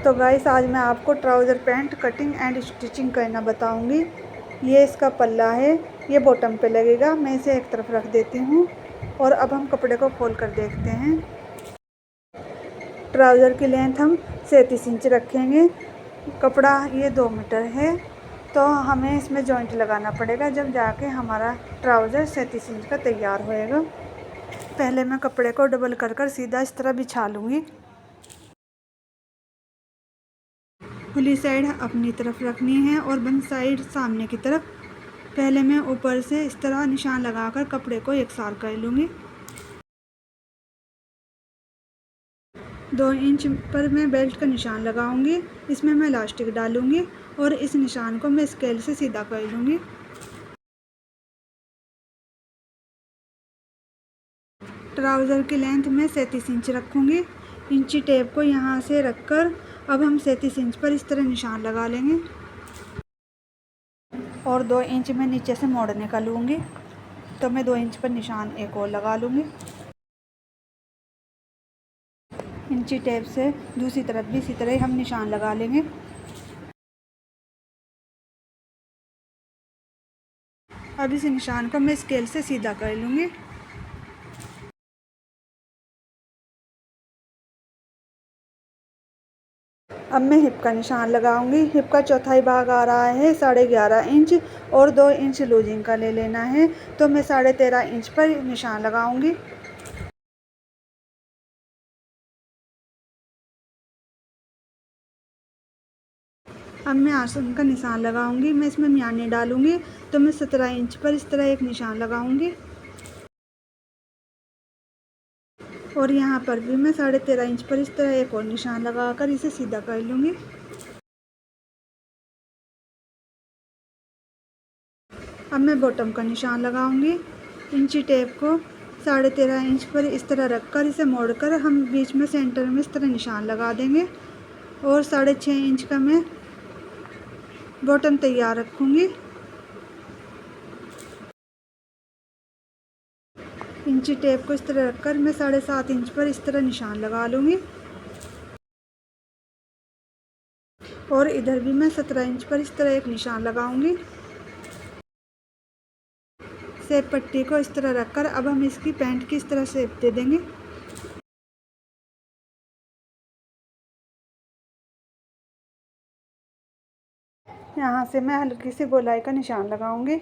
तो गाइस आज मैं आपको trouser pant cutting and stitching करना बताऊंगी। ये इसका पल्ला है, ये बॉटम पे लगेगा। मैं इसे एक तरफ रख देती हूँ और अब हम कपड़े को खोल कर देखते हैं। ट्राउज़र की लेंथ हम 37 इंच रखेंगे। कपड़ा ये 2 मीटर है, तो हमें इसमें जॉइंट लगाना पड़ेगा, जब जाके हमारा ट्राउज़र 37 इंच का तैयार होएगा। पहले मैं कपड़े को डबल कर कर सीधा इस तरह बिछा लूँगी। खुली साइड अपनी तरफ रखनी है और बंद साइड सामने की तरफ। पहले मैं ऊपर से इस तरह निशान लगाकर कपड़े को एकसार कर लूँगी। 2 इंच पर मैं बेल्ट का निशान लगाऊंगी। इसमें मैं इलास्टिक डालूंगी और इस निशान को मैं स्केल से सीधा कर लूँगी। ट्राउज़र की लेंथ में 37 इंच रखूँगी। इंची टेप को यहाँ से रखकर अब हम 37 इंच पर इस तरह निशान लगा लेंगे और 2 इंच में नीचे से मोड़ने का लूँगी, तो मैं 2 इंच पर निशान एक और लगा लूँगी। इंची टेप से दूसरी तरफ भी इसी तरह हम निशान लगा लेंगे। अब इस निशान को मैं स्केल से सीधा कर लूँगी। अब मैं हिप का निशान लगाऊंगी। हिप का चौथाई भाग आ रहा है 11.5 इंच और 2 इंच लूजिंग का ले लेना है, तो मैं 13.5 इंच पर निशान लगाऊंगी। अब मैं आसन का निशान लगाऊंगी। मैं इसमें म्यानी डालूंगी, तो मैं 17 इंच पर इस तरह एक निशान लगाऊंगी और यहाँ पर भी मैं 13.5 इंच पर इस तरह एक और निशान लगाकर इसे सीधा कर लूँगी। अब मैं बॉटम का निशान लगाऊंगी। इंची टेप को 13.5 इंच पर इस तरह रखकर इसे मोड़कर हम बीच में सेंटर में इस तरह निशान लगा देंगे और 6.5 इंच का मैं बॉटम तैयार रखूँगी। इंची टेप को इस तरह रखकर मैं 7.5 इंच पर इस तरह निशान लगा लूँगी और इधर भी मैं 17 इंच पर इस तरह एक निशान लगाऊंगी। शेप पट्टी को इस तरह रखकर अब हम इसकी पैंट की इस तरह शेप दे देंगे। यहाँ से मैं हल्की सी गोलाई का निशान लगाऊंगी।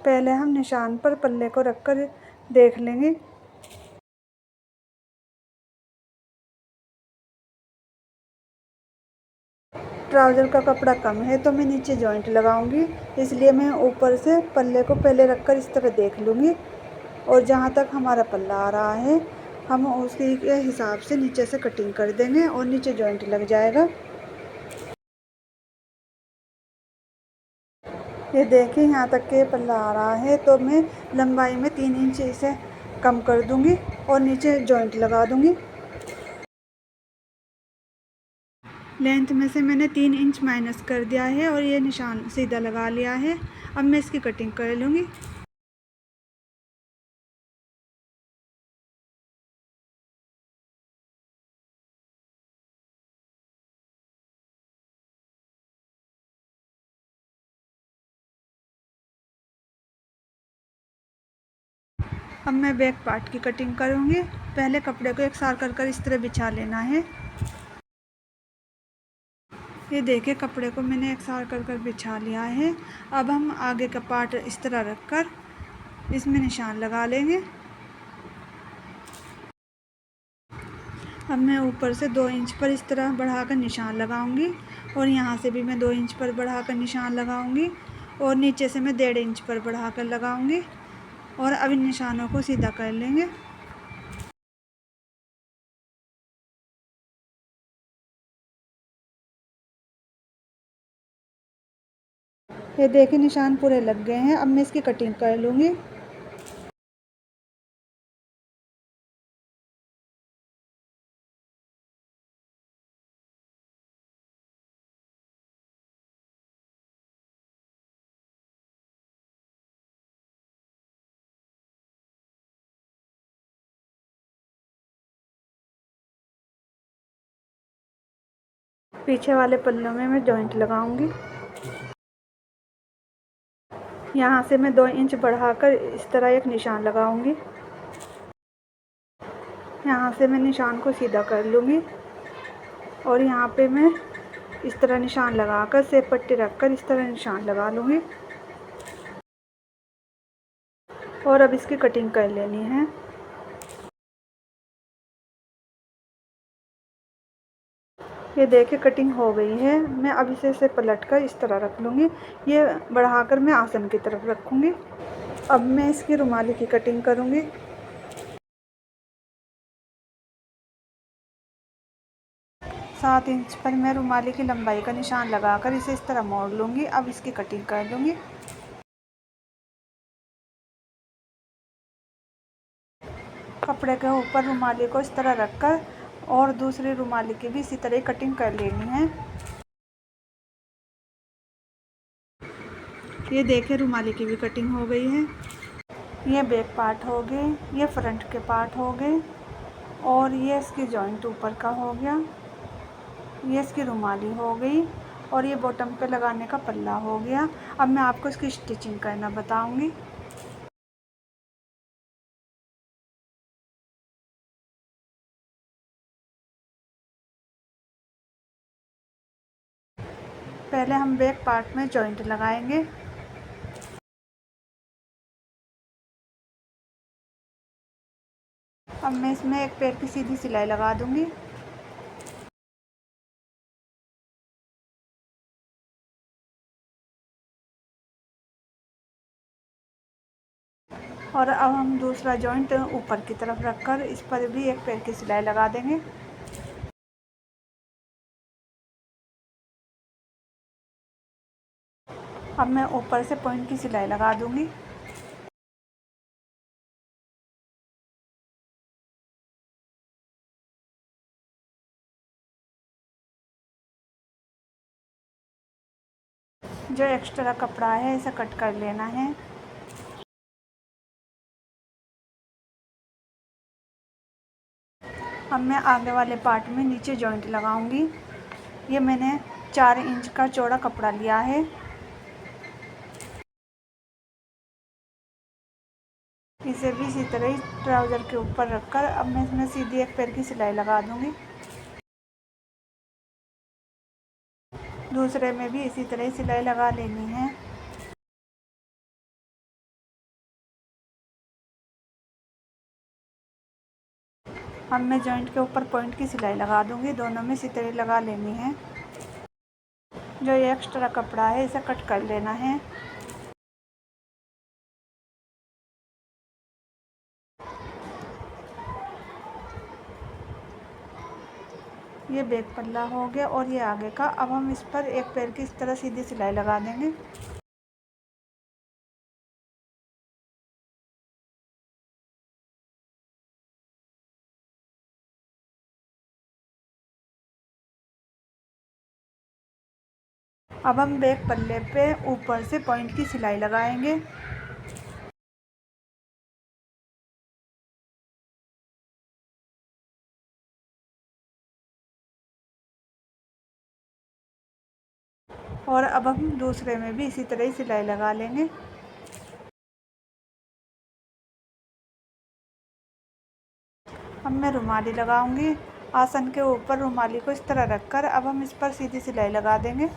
पहले हम निशान पर पल्ले को रखकर देख लेंगे। ट्राउज़र का कपड़ा कम है, तो मैं नीचे जॉइंट लगाऊंगी, इसलिए मैं ऊपर से पल्ले को पहले रखकर इस तरह देख लूँगी और जहाँ तक हमारा पल्ला आ रहा है हम उसी के हिसाब से नीचे से कटिंग कर देंगे और नीचे जॉइंट लग जाएगा। ये देखिए यहाँ तक के पल्ला आ रहा है, तो मैं लंबाई में 3 इंच इसे कम कर दूँगी और नीचे जॉइंट लगा दूँगी। लेंथ में से मैंने 3 इंच माइनस कर दिया है और ये निशान सीधा लगा लिया है। अब मैं इसकी कटिंग कर लूँगी। अब मैं बैक पार्ट की कटिंग करूँगी। पहले कपड़े को एकसार कर कर इस तरह बिछा लेना है। ये देखिए कपड़े को मैंने एकसार कर कर बिछा लिया है। अब हम आगे का पार्ट इस तरह रखकर इसमें निशान लगा लेंगे। अब मैं ऊपर से 2 इंच पर इस तरह बढ़ाकर निशान लगाऊंगी और यहाँ से भी मैं 2 इंच पर बढ़ाकर निशान लगाऊंगी और नीचे से मैं 1.5 इंच पर बढ़ाकर लगाऊंगी और अब इन निशानों को सीधा कर लेंगे। ये देखिए निशान पूरे लग गए हैं। अब मैं इसकी कटिंग कर लूँगी। पीछे वाले पल्लों में मैं जॉइंट लगाऊंगी। यहाँ से मैं 2 इंच बढ़ाकर इस तरह एक निशान लगाऊंगी। यहाँ से मैं निशान को सीधा कर लूँगी और यहाँ पे मैं इस तरह निशान लगाकर सेब पट्टी रखकर इस तरह निशान लगा लूँगी और अब इसकी कटिंग कर लेनी है। ये देखिए कटिंग हो गई है। मैं अब इसे पलट कर इस तरह रख लूँगी। ये बढ़ाकर मैं आसन की तरफ रखूँगी। अब मैं इसकी रुमाली की कटिंग करूँगी। सात इंच पर मैं रुमाली की लंबाई का निशान लगाकर इसे इस तरह मोड़ लूँगी। अब इसकी कटिंग कर लूँगी। कपड़े के ऊपर रुमाली को इस तरह रखकर और दूसरी रुमाली की भी इसी तरह कटिंग कर लेनी है। ये देखिए रुमाली की भी कटिंग हो गई है। ये बैक पार्ट हो गए, ये फ्रंट के पार्ट हो गए और ये इसकी जॉइंट ऊपर का हो गया। ये इसकी रुमाली हो गई और ये बॉटम पे लगाने का पल्ला हो गया। अब मैं आपको इसकी स्टिचिंग करना बताऊंगी। पहले हम बैक पार्ट में जॉइंट लगाएंगे। अब मैं इसमें एक पैर की सीधी सिलाई लगा दूंगी। और अब हम दूसरा जॉइंट ऊपर की तरफ रखकर इस पर भी एक पैर की सिलाई लगा देंगे। अब मैं ऊपर से पॉइंट की सिलाई लगा दूंगी। जो एक्स्ट्रा कपड़ा है इसे कट कर लेना है। अब मैं आगे वाले पार्ट में नीचे जॉइंट लगाऊंगी। ये मैंने 4 इंच का चौड़ा कपड़ा लिया है। इसे भी इसी तरह ही ट्राउज़र के ऊपर रखकर अब मैं इसमें सीधी एक पैर की सिलाई लगा दूंगी। दूसरे में भी इसी तरह ही सिलाई लगा लेनी है। अब मैं जॉइंट के ऊपर पॉइंट की सिलाई लगा दूंगी। दोनों में इसी तरह लगा लेनी है। जो ये एक्स्ट्रा कपड़ा है इसे कट कर लेना है। ये बैक पल्ला हो गया और ये आगे का। अब हम इस पर एक पैर की इस तरह सीधी सिलाई लगा देंगे। अब हम बैक पल्ले पे ऊपर से पॉइंट की सिलाई लगाएंगे। और अब हम दूसरे में भी इसी तरह ही सिलाई लगा लेंगे। अब मैं रुमाली लगाऊंगी। आसन के ऊपर रुमाली को इस तरह रखकर अब हम इस पर सीधी सिलाई लगा देंगे।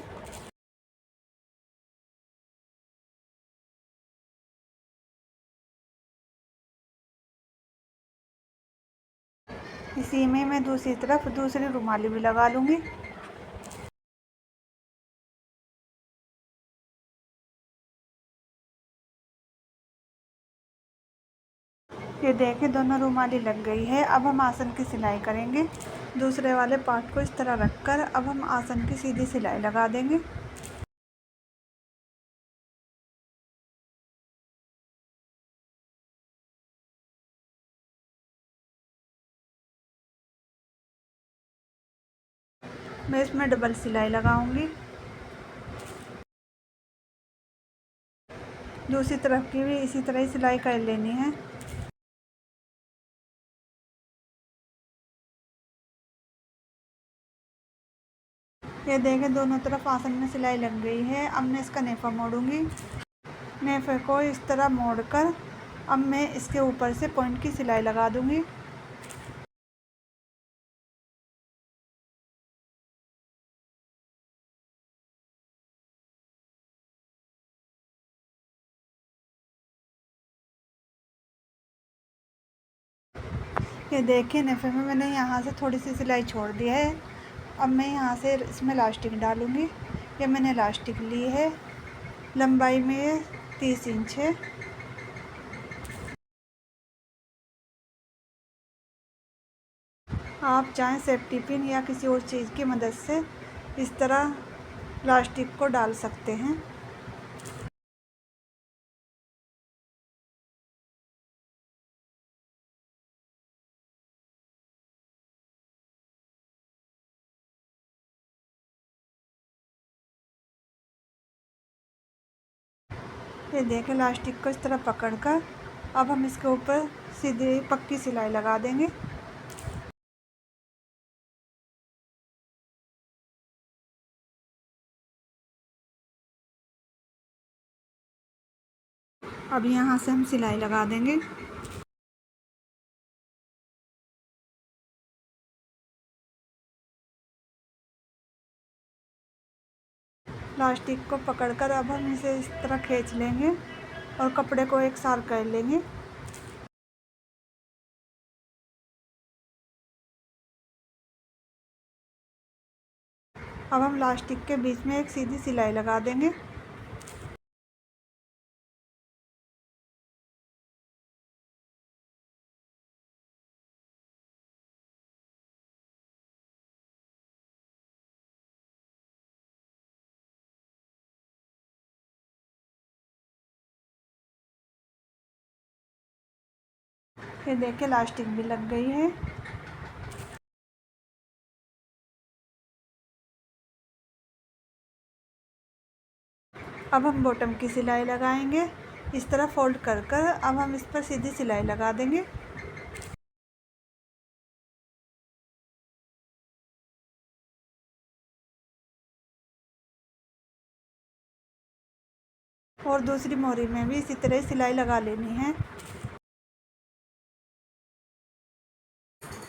इसी में मैं दूसरी तरफ दूसरी रुमाली भी लगा लूँगी। ये देखिए दोनों रुमाली लग गई है। अब हम आसन की सिलाई करेंगे। दूसरे वाले पार्ट को इस तरह रखकर अब हम आसन की सीधी सिलाई लगा देंगे। मैं इसमें डबल सिलाई लगाऊंगी। दूसरी तरफ की भी इसी तरह ही सिलाई कर लेनी है। ये देखें दोनों तरफ आसन में सिलाई लग गई है। अब मैं इसका नेफा मोड़ूंगी। नेफे को इस तरह मोड़कर अब मैं इसके ऊपर से पॉइंट की सिलाई लगा दूंगी। ये देखिए नेफे में मैंने यहाँ से थोड़ी सी सिलाई छोड़ दी है। अब मैं यहाँ से इसमें इलास्टिक डालूँगी। ये मैंने इलास्टिक ली है, लंबाई में ये 30 इंच है। आप चाहें सेफ्टी पिन या किसी और चीज़ की मदद से इस तरह इलास्टिक को डाल सकते हैं। ये देखें इलास्टिक को इस तरह पकड़कर अब हम इसके ऊपर सीधी पक्की सिलाई लगा देंगे। अब यहाँ से हम सिलाई लगा देंगे। प्लास्टिक को पकड़कर अब हम इसे इस तरह खींच लेंगे और कपड़े को एक साथ कर लेंगे। अब हम इलास्टिक के बीच में एक सीधी सिलाई लगा देंगे। ये देखिए इलास्टिक भी लग गई है। अब हम बॉटम की सिलाई लगाएंगे। इस तरह फोल्ड कर कर अब हम इस पर सीधी सिलाई लगा देंगे। और दूसरी मोहरी में भी इसी तरह सिलाई लगा लेनी है।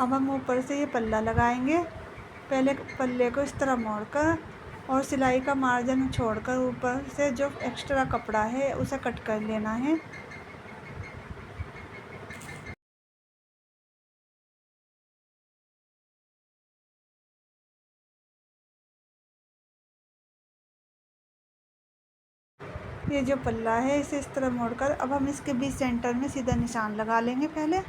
अब हम ऊपर से ये पल्ला लगाएंगे। पहले पल्ले को इस तरह मोड़कर और सिलाई का मार्जिन छोड़कर ऊपर से जो एक्स्ट्रा कपड़ा है उसे कट कर लेना है। ये जो पल्ला है इसे इस तरह मोड़कर अब हम इसके बीच सेंटर में सीधा निशान लगा लेंगे। पहले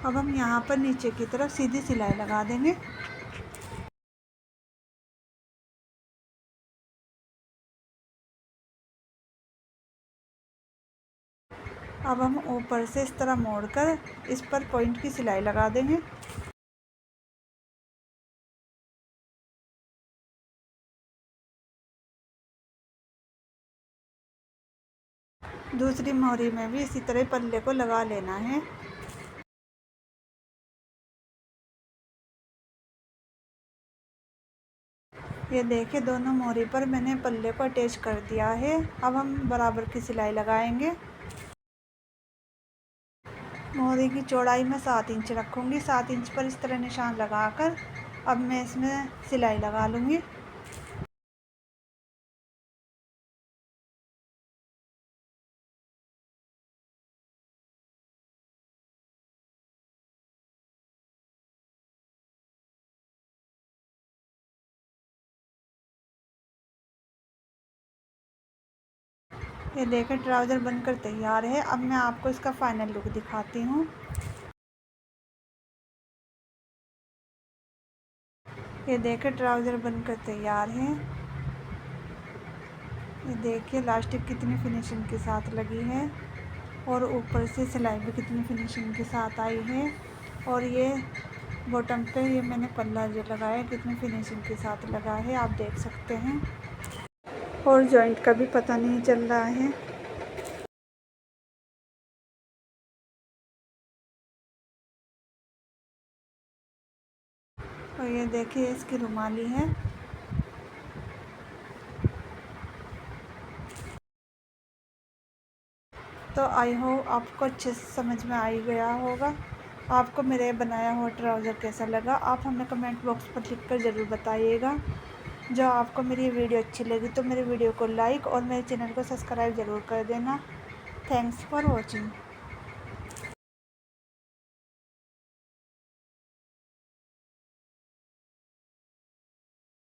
अब हम यहाँ पर नीचे की तरफ सीधी सिलाई लगा देंगे। अब हम ऊपर से इस तरह मोड़कर इस पर पॉइंट की सिलाई लगा देंगे। दूसरी मोहरी में भी इसी तरह पल्ले को लगा लेना है। ये देखिए दोनों मोहरी पर मैंने पल्ले को अटैच कर दिया है। अब हम बराबर की सिलाई लगाएंगे। मोहरी की चौड़ाई में 7 इंच रखूँगी। 7 इंच पर इस तरह निशान लगाकर अब मैं इसमें सिलाई लगा लूँगी। ये देखें ट्राउज़र बनकर तैयार है। अब मैं आपको इसका फाइनल लुक दिखाती हूँ। ये देखें ट्राउज़र बनकर तैयार है। ये देखिए इलास्टिक कितनी फिनिशिंग के साथ लगी है और ऊपर से सिलाई भी कितनी फिनिशिंग के साथ आई है। और ये बॉटम पे ये मैंने पल्ला जो लगाया कितनी फिनिशिंग के साथ लगा है, आप देख सकते हैं। और जॉइंट का भी पता नहीं चल रहा है। और ये देखिए इसकी रुमाली है। तो आई होप आपको अच्छे से समझ में आ ही गया होगा। आपको मेरे बनाया हुआ ट्राउज़र कैसा लगा आप हमें कमेंट बॉक्स पर लिख कर ज़रूर बताइएगा। जो आपको मेरी वीडियो अच्छी लगी तो मेरी वीडियो को लाइक और मेरे चैनल को सब्सक्राइब ज़रूर कर देना। Thanks for watching.